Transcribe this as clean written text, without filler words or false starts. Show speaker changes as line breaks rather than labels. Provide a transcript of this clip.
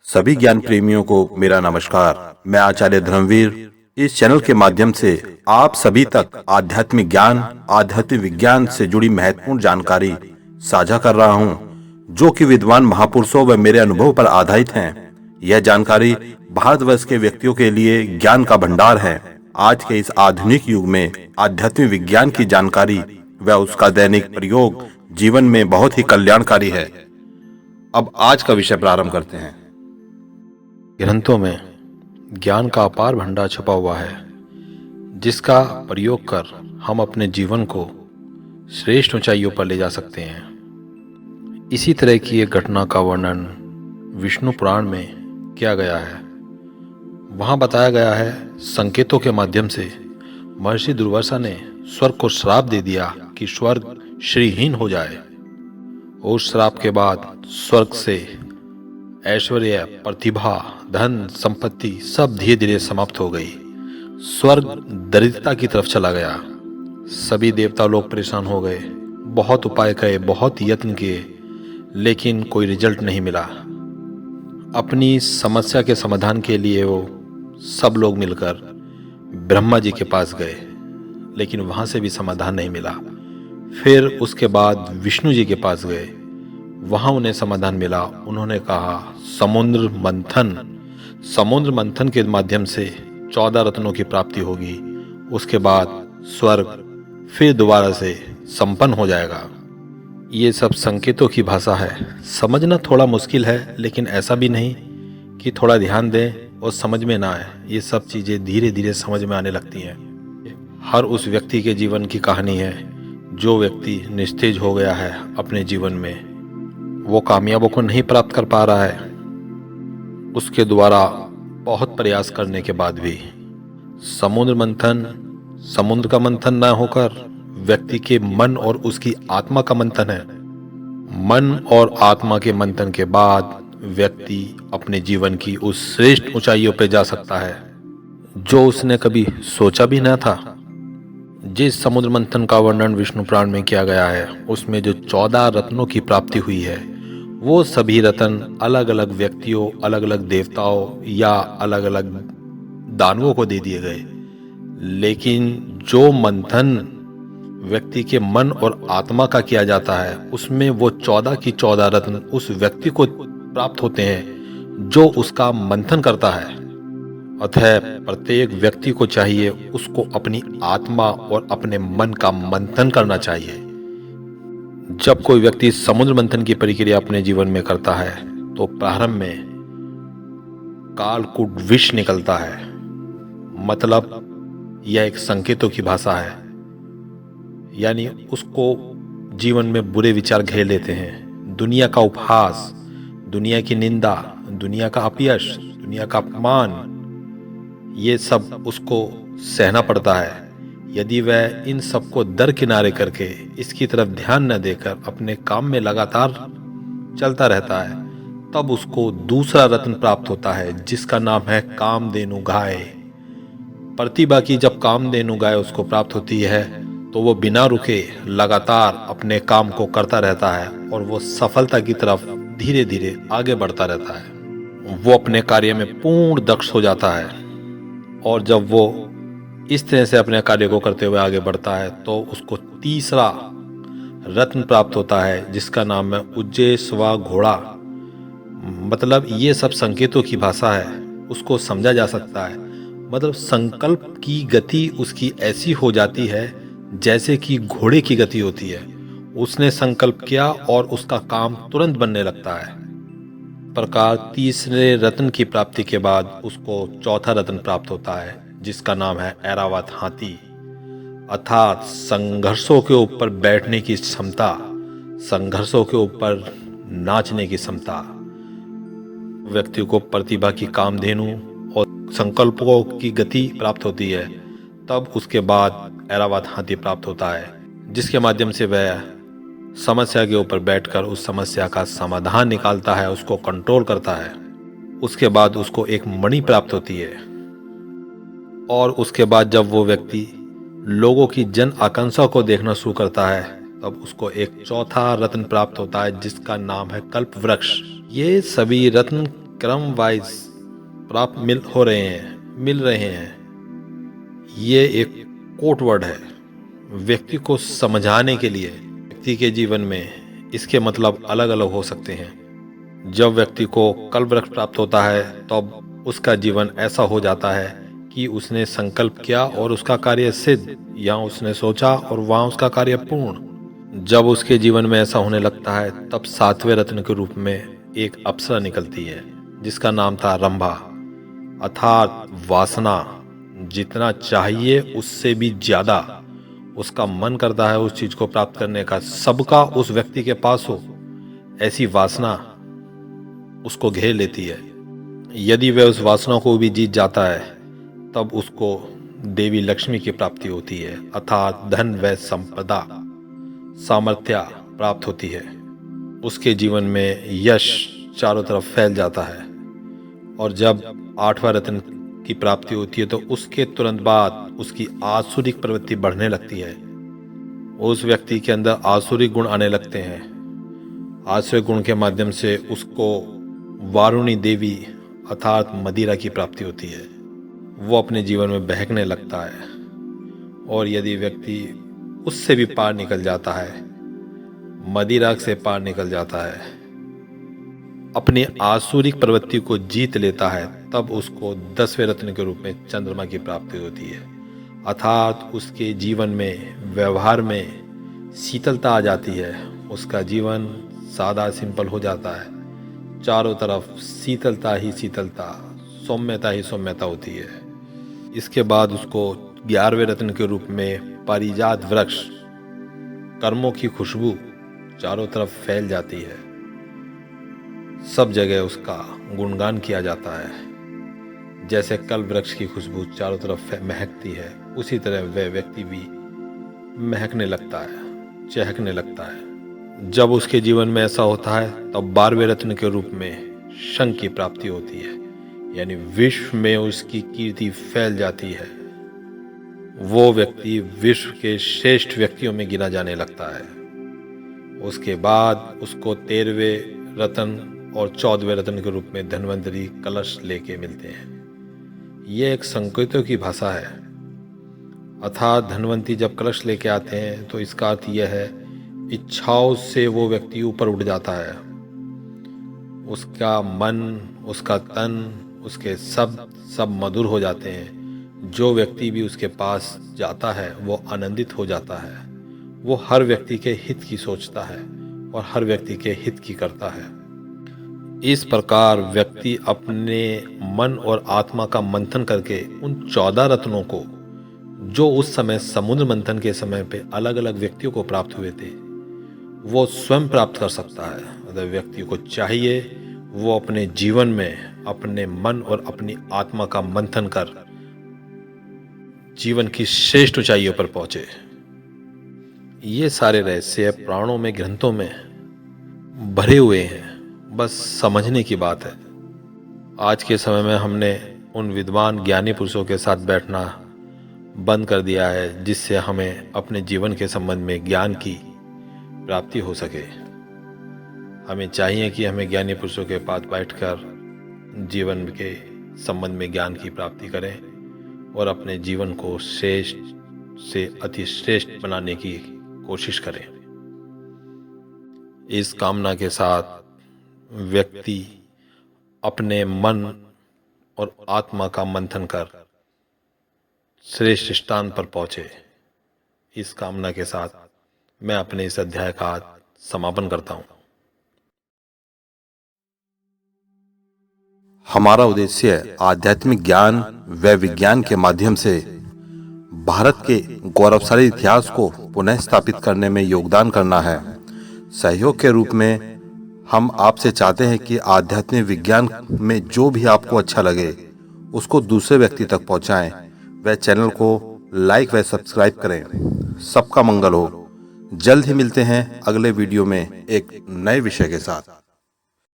सभी ज्ञान प्रेमियों को मेरा नमस्कार। मैं आचार्य धर्मवीर इस चैनल के माध्यम से आप सभी तक आध्यात्मिक ज्ञान, आध्यात्मिक विज्ञान से जुड़ी महत्वपूर्ण जानकारी साझा कर रहा हूं, जो कि विद्वान महापुरुषों व मेरे अनुभव पर आधारित हैं। यह जानकारी भारतवर्ष के व्यक्तियों के लिए ज्ञान का भंडार है। आज के इस आधुनिक युग में आध्यात्मिक विज्ञान की जानकारी व उसका दैनिक प्रयोग जीवन में बहुत ही कल्याणकारी है। अब आज का विषय प्रारंभ करते हैं।
ग्रंथों में ज्ञान का अपार भंडार छुपा हुआ है, जिसका प्रयोग कर हम अपने जीवन को श्रेष्ठ ऊंचाइयों पर ले जा सकते हैं। इसी तरह की एक घटना का वर्णन विष्णु पुराण में किया गया है। वहाँ बताया गया है, संकेतों के माध्यम से महर्षि दुर्वासा ने स्वर्ग को श्राप दे दिया कि स्वर्ग श्रीहीन हो जाए। उस श्राप के बाद स्वर्ग से ऐश्वर्य, प्रतिभा, धन, संपत्ति सब धीरे धीरे समाप्त हो गई। स्वर्ग दरिद्रता की तरफ चला गया। सभी देवता लोग परेशान हो गए। बहुत उपाय किए, बहुत यत्न किए, लेकिन कोई रिजल्ट नहीं मिला। अपनी समस्या के समाधान के लिए वो सब लोग मिलकर ब्रह्मा जी के पास गए, लेकिन वहाँ से भी समाधान नहीं मिला। फिर उसके बाद विष्णु जी के पास गए, वहाँ उन्हें समाधान मिला। उन्होंने कहा समुद्र मंथन के माध्यम से 14 रत्नों की प्राप्ति होगी। उसके बाद स्वर्ग फिर दोबारा से संपन्न हो जाएगा। ये सब संकेतों की भाषा है। समझना थोड़ा मुश्किल है, लेकिन ऐसा भी नहीं कि थोड़ा ध्यान दें और समझ में ना आए। ये सब चीज़ें धीरे धीरे समझ में आने लगती हैं। हर उस व्यक्ति के जीवन की कहानी है जो व्यक्ति निस्तेज हो गया है अपने जीवन में, वो कामयाबों को नहीं प्राप्त कर पा रहा है। उसके द्वारा बहुत प्रयास करने के बाद भी समुद्र का मंथन न होकर व्यक्ति के मन और उसकी आत्मा का मंथन है। मन और आत्मा के मंथन के बाद व्यक्ति अपने जीवन की उस श्रेष्ठ ऊंचाइयों पर जा सकता है जो उसने कभी सोचा भी न था। जिस समुद्र मंथन का वर्णन विष्णु पुराण में किया गया है, उसमें जो 14 रत्नों की प्राप्ति हुई है, वो सभी रत्न अलग अलग व्यक्तियों, अलग अलग देवताओं या अलग अलग दानवों को दे दिए गए। लेकिन जो मंथन व्यक्ति के मन और आत्मा का किया जाता है, उसमें वो 14 की 14 रत्न उस व्यक्ति को प्राप्त होते हैं जो उसका मंथन करता है। अतः प्रत्येक व्यक्ति को चाहिए उसको अपनी आत्मा और अपने मन का मंथन करना चाहिए। जब कोई व्यक्ति समुद्र मंथन की प्रक्रिया अपने जीवन में करता है तो प्रारंभ में कालकूट विष निकलता है। मतलब यह एक संकेतों की भाषा है, यानी उसको जीवन में बुरे विचार घेर लेते हैं। दुनिया का उपहास, दुनिया की निंदा, दुनिया का अपयश, दुनिया का अपमान, ये सब उसको सहना पड़ता है। यदि वह इन सबको दरकिनारे करके इसकी तरफ ध्यान न देकर अपने काम में लगातार चलता रहता है, तब उसको दूसरा रत्न प्राप्त होता है, जिसका नाम है कामधेनु गाय। प्रतिभा की जब कामधेनु गाय उसको प्राप्त होती है तो वो बिना रुके लगातार अपने काम को करता रहता है और वो सफलता की तरफ धीरे धीरे आगे बढ़ता रहता है। वो अपने कार्य में पूर्ण दक्ष हो जाता है, और जब वो इस तरह से अपने कार्य को करते हुए आगे बढ़ता है तो उसको तीसरा रत्न प्राप्त होता है, जिसका नाम है उज्जेस्वा घोड़ा। मतलब ये सब संकेतों की भाषा है, उसको समझा जा सकता है। मतलब संकल्प की गति उसकी ऐसी हो जाती है जैसे कि घोड़े की गति होती है। उसने संकल्प किया और उसका काम तुरंत बनने लगता है। प्रकार तीसरे रत्न की प्राप्ति के बाद उसको चौथा रत्न प्राप्त होता है, जिसका नाम है ऐरावत हाथी, अर्थात संघर्षों के ऊपर बैठने की क्षमता, संघर्षों के ऊपर नाचने की क्षमता। व्यक्ति को प्रतिभा की कामधेनु और संकल्पों की गति प्राप्त होती है। तब उसके बाद ऐरावत हाथी प्राप्त होता है, जिसके माध्यम से वह समस्या के ऊपर बैठकर उस समस्या का समाधान निकालता है, उसको कंट्रोल करता है। उसके बाद उसको एक मणि प्राप्त होती है, और उसके बाद जब वो व्यक्ति लोगों की जन आकांक्षा को देखना शुरू करता है, तब उसको एक चौथा रत्न प्राप्त होता है, जिसका नाम है कल्प वृक्ष। ये सभी रत्न क्रम वाइज प्राप्त मिल रहे हैं। ये एक कोड वर्ड है व्यक्ति को समझाने के लिए। व्यक्ति के जीवन में इसके मतलब अलग अलग हो सकते हैं। जब व्यक्ति को कल्पवृक्ष प्राप्त होता है तब उसका जीवन ऐसा हो जाता है कि उसने संकल्प किया और उसका कार्य सिद्ध, या उसने सोचा और वहां उसका कार्य पूर्ण। जब उसके जीवन में ऐसा होने लगता है तब 7वें रत्न के रूप में एक अप्सरा निकलती है जिसका नाम था रंभा, अर्थात वासना। जितना चाहिए उससे भी ज्यादा उसका मन करता है उस चीज को प्राप्त करने का, सबका उस व्यक्ति के पास हो, ऐसी वासना उसको घेर लेती है। यदि वह उस वासना को भी जीत जाता है तब उसको देवी लक्ष्मी की प्राप्ति होती है, अर्थात धन व संपदा सामर्थ्य प्राप्त होती है। उसके जीवन में यश चारों तरफ फैल जाता है। और जब 8वां रत्न की प्राप्ति होती है तो उसके तुरंत बाद उसकी आसुरिक प्रवृत्ति बढ़ने लगती है। उस व्यक्ति के अंदर आसुरिक गुण आने लगते हैं। आसुरिक गुण के माध्यम से उसको वारुणी देवी अर्थात मदिरा की प्राप्ति होती है। वो अपने जीवन में बहकने लगता है। और यदि व्यक्ति उससे भी पार निकल जाता है, मदिरा से पार निकल जाता है, अपनी आसुरिक प्रवृत्ति को जीत लेता है, तब उसको 10वें रत्न के रूप में चंद्रमा की प्राप्ति होती है। अर्थात उसके जीवन में व्यवहार में शीतलता आ जाती है। उसका जीवन सादा सिंपल हो जाता है। चारों तरफ शीतलता ही शीतलता, सौम्यता ही सौम्यता होती है। इसके बाद उसको 11वें रत्न के रूप में पारिजात वृक्ष, कर्मों की खुशबू चारों तरफ फैल जाती है। सब जगह उसका गुणगान किया जाता है। जैसे कल्प वृक्ष की खुशबू चारों तरफ महकती है, उसी तरह वह व्यक्ति भी महकने लगता है, चहकने लगता है। जब उसके जीवन में ऐसा होता है तब 12वें रत्न के रूप में शंख की प्राप्ति होती है, यानी विश्व में उसकी कीर्ति फैल जाती है। वो व्यक्ति विश्व के श्रेष्ठ व्यक्तियों में गिना जाने लगता है। उसके बाद उसको 13वें रत्न और 14वें रत्न के रूप में धन्वंतरी कलश लेके मिलते हैं। ये एक संकेतों की भाषा है। अर्थात धन्वंतरी जब कलश लेके आते हैं तो इसका अर्थ यह है, इच्छाओं से वो व्यक्ति ऊपर उठ जाता है। उसका मन, उसका तन, उसके सब मधुर हो जाते हैं। जो व्यक्ति भी उसके पास जाता है वो आनंदित हो जाता है। वो हर व्यक्ति के हित की सोचता है और हर व्यक्ति के हित की करता है। इस प्रकार व्यक्ति अपने मन और आत्मा का मंथन करके उन 14 रत्नों को, जो उस समय समुद्र मंथन के समय पे अलग अलग व्यक्तियों को प्राप्त हुए थे, वो स्वयं प्राप्त कर सकता है। अगर व्यक्ति को चाहिए वो अपने जीवन में अपने मन और अपनी आत्मा का मंथन कर जीवन की श्रेष्ठ ऊंचाइयों पर पहुंचे। ये सारे रहस्य पुराणों में, ग्रंथों में भरे हुए हैं, बस समझने की बात है। आज के समय में हमने उन विद्वान ज्ञानी पुरुषों के साथ बैठना बंद कर दिया है, जिससे हमें अपने जीवन के संबंध में ज्ञान की प्राप्ति हो सके। हमें चाहिए कि हमें ज्ञानी पुरुषों के पास बैठकर जीवन के संबंध में ज्ञान की प्राप्ति करें और अपने जीवन को श्रेष्ठ से अति श्रेष्ठ बनाने की कोशिश करें। इस कामना के साथ व्यक्ति अपने मन और आत्मा का मंथन कर श्रेष्ठ स्थान पर पहुंचे। इस कामना के साथ मैं अपने इस अध्याय का समापन करता हूं।
हमारा उद्देश्य आध्यात्मिक ज्ञान व विज्ञान के माध्यम से भारत के गौरवशाली इतिहास को पुनः स्थापित करने में योगदान करना है। सहयोग के रूप में हम आपसे चाहते हैं कि आध्यात्मिक विज्ञान में जो भी आपको अच्छा लगे उसको दूसरे व्यक्ति तक पहुंचाएं। वह चैनल को लाइक व सब्सक्राइब करें। सबका मंगल हो। जल्द ही मिलते हैं अगले वीडियो में एक नए विषय के साथ।